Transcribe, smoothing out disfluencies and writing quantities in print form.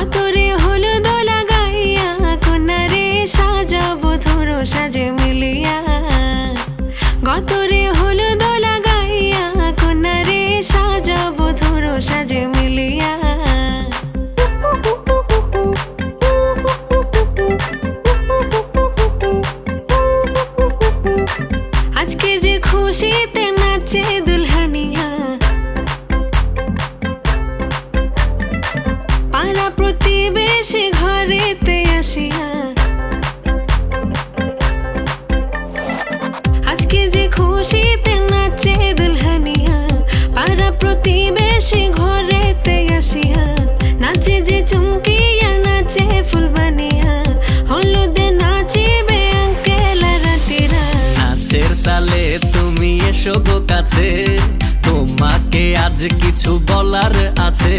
গতরে হলুদ লাগাইয়া কন্যারে সাজাবো ধরো সাজে মিলিয়া। গতরে হলুদ লাগাইয়া কন্যারে সাজাবো ধরো সাজে মিলিয়া। আজকে যে খুশিতে নাচে দুলহানিয়া, পাড়া প্রতিবেশী ঘরেতে আসিয়া। আজকে যে খুশিতে নাচে দুলহানিয়া, পাড়া প্রতিবেশী ঘরেতে আসিয়া। নাচে যে চুমকিয়া নাচে ফুলবানিয়া, হলুদে নাচিবে আঙ্কেল আর আন্টিরা। নাচের তালে তুমি এসো গো কাছে, তোমাকে আজ কিছু বলার আছে।